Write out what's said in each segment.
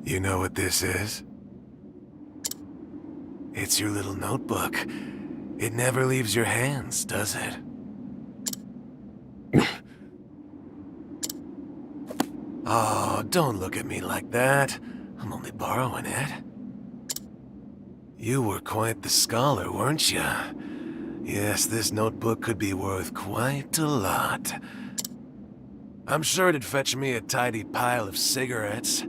You know what this is? It's your little notebook. It never leaves your hands, does it? Oh, don't look at me like that. I'm only borrowing it. You were quite the scholar, weren't you? Yes, this notebook could be worth quite a lot. I'm sure it'd fetch me a tidy pile of cigarettes.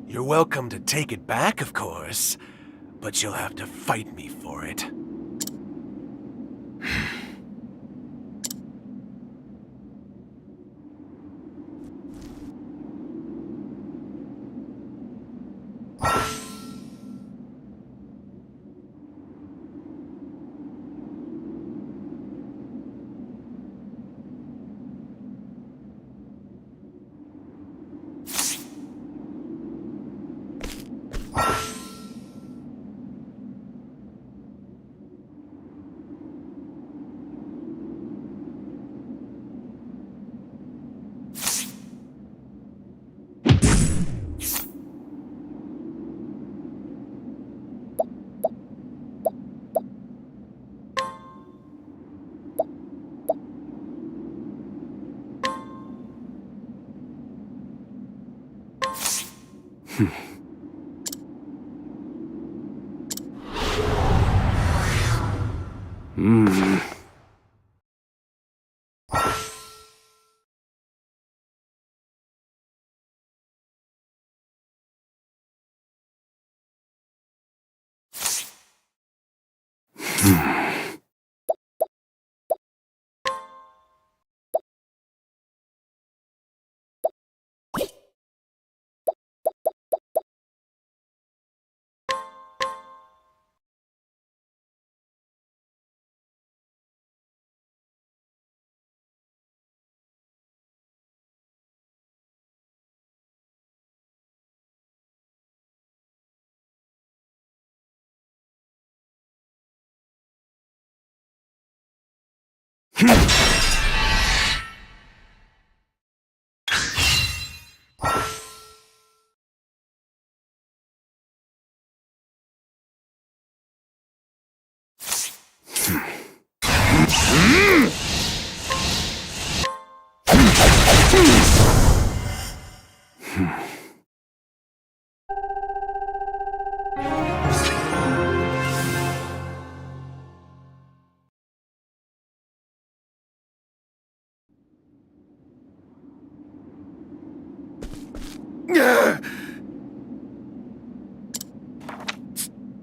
You're welcome to take it back, of course, but you'll have to fight me for it.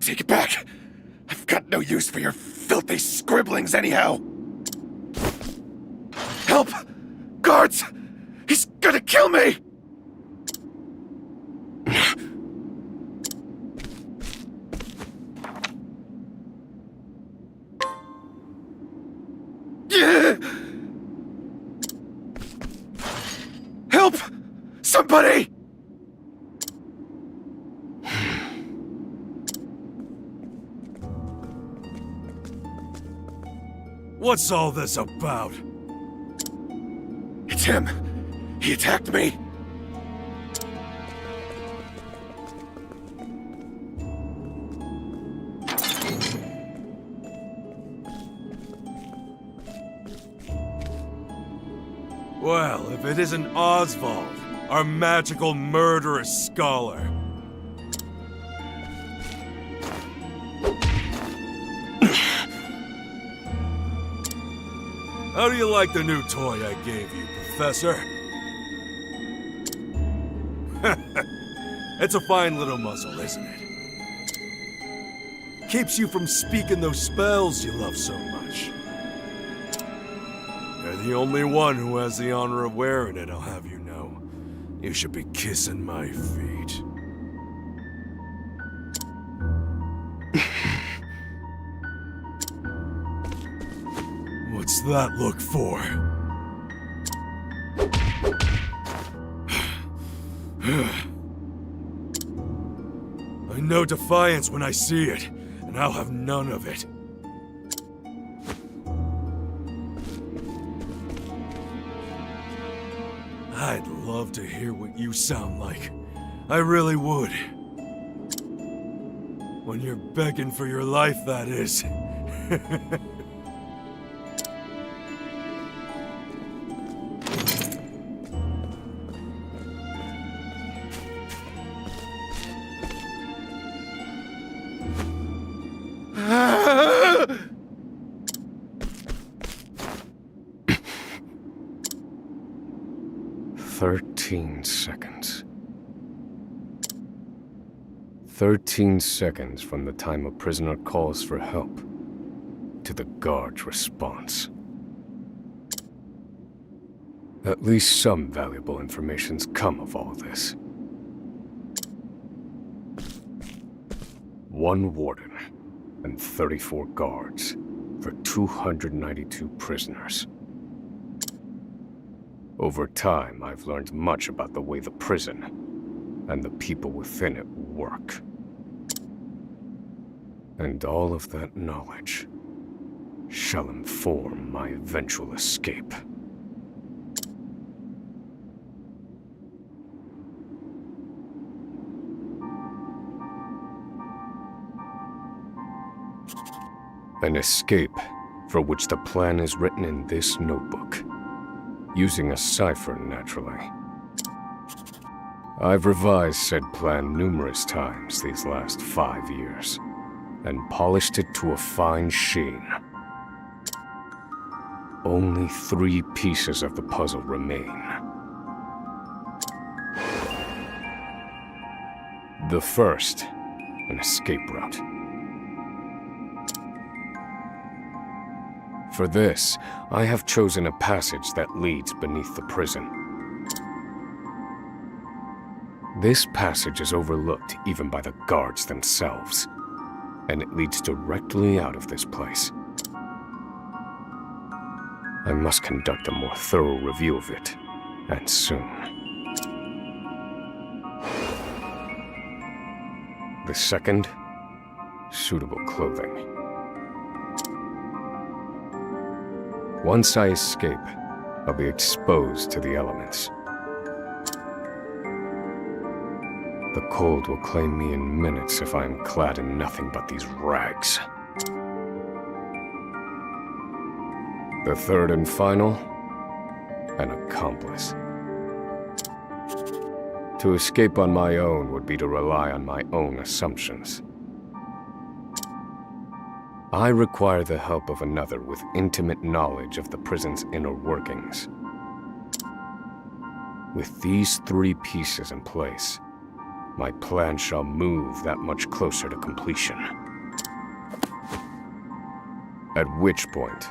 Take it back! I've got no use for your filthy scribblings anyhow! Help! Guards! He's gonna kill me! Help! Somebody! What's all this about? It's him. He attacked me. Well, if it isn't Osvald, our magical murderous scholar. How do you like the new toy I gave you, Professor? It's a fine little muzzle, isn't it? Keeps you from speaking those spells you love so much. You're the only one who has the honor of wearing it, I'll have you know. You should be kissing my feet. What's that look for? I know defiance when I see it, and I'll have none of it. I'd love to hear what you sound like. I really would. When you're begging for your life, that is. Seconds. 13 seconds from the time a prisoner calls for help to the guard's response. At least some valuable information's come of all this. One warden and 34 guards for 292 prisoners. Over time, I've learned much about the way the prison and the people within it work. And all of that knowledge shall inform my eventual escape. An escape for which the plan is written in this notebook. Using a cipher, naturally. I've revised said plan numerous times these last 5 years, and polished it to a fine sheen. Only 3 pieces of the puzzle remain. The first, an escape route. For this, I have chosen a passage that leads beneath the prison. This passage is overlooked even by the guards themselves, and it leads directly out of this place. I must conduct a more thorough review of it, and soon. The second, suitable clothing. Once I escape, I'll be exposed to the elements. The cold will claim me in minutes if I am clad in nothing but these rags. The third and final, an accomplice. To escape on my own would be to rely on my own assumptions. I require the help of another with intimate knowledge of the prison's inner workings. With these 3 pieces in place, my plan shall move that much closer to completion. At which point,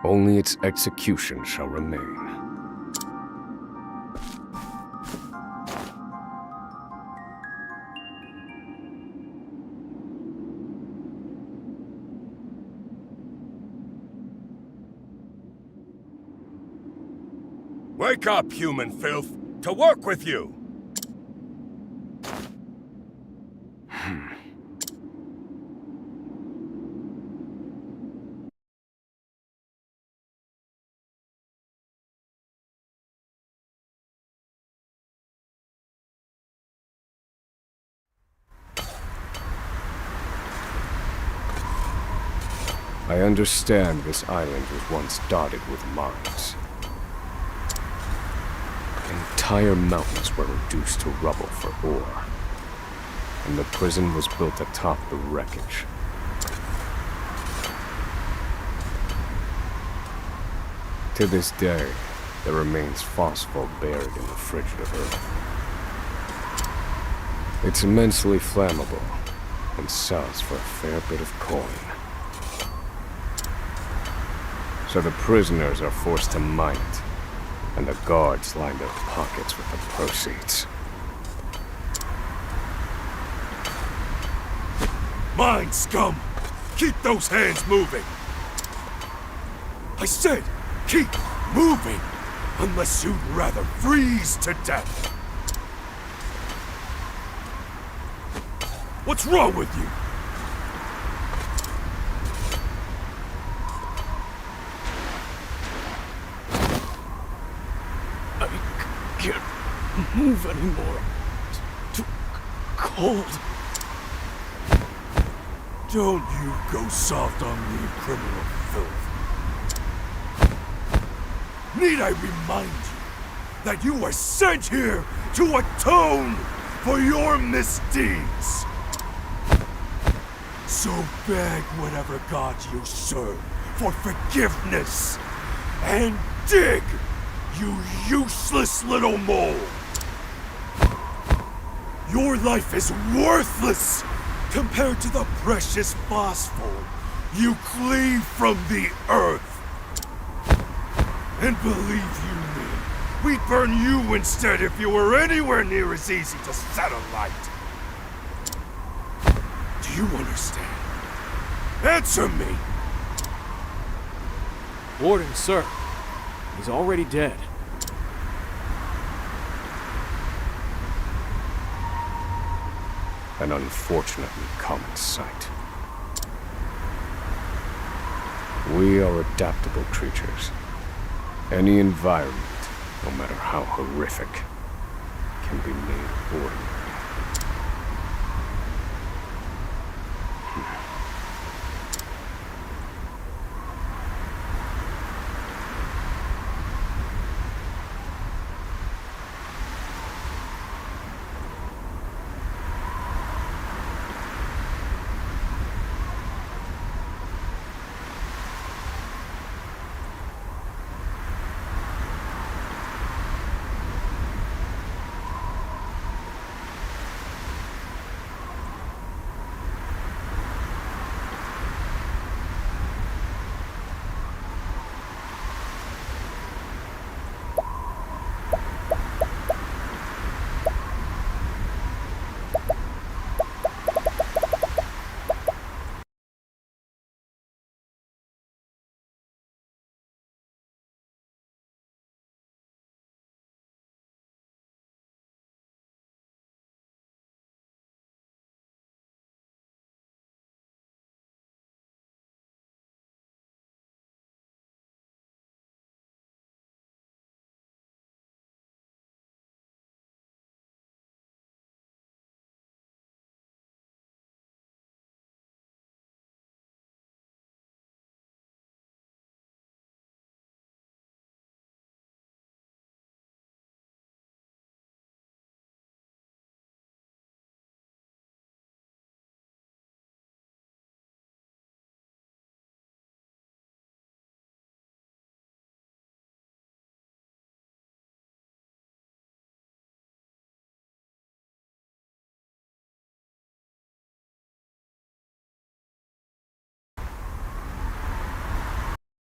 only its execution shall remain. Wake up, human filth! To work with you! I understand this island was once dotted with mines. Entire mountains were reduced to rubble for ore, and the prison was built atop the wreckage. To this day, there remains phosphor buried in the frigid of earth. It's immensely flammable, and sells for a fair bit of coin. So the prisoners are forced to mine it, and the guards line their pockets with the proceeds. Mine, scum! Keep those hands moving! I said, keep moving! Unless you'd rather freeze to death! What's wrong with you? can't move anymore. It's too cold. Don't you go soft on me, criminal filth. Need I remind you that you were sent here to atone for your misdeeds? So beg whatever god you serve for forgiveness, and dig, you useless little mole! Your life is worthless compared to the precious phosphor you cleave from the earth. And believe you me, we'd burn you instead if you were anywhere near as easy to set alight. Do you understand? Answer me! Warden, sir. He's already dead. An unfortunately common sight. We are adaptable creatures. Any environment, no matter how horrific, can be made ordinary.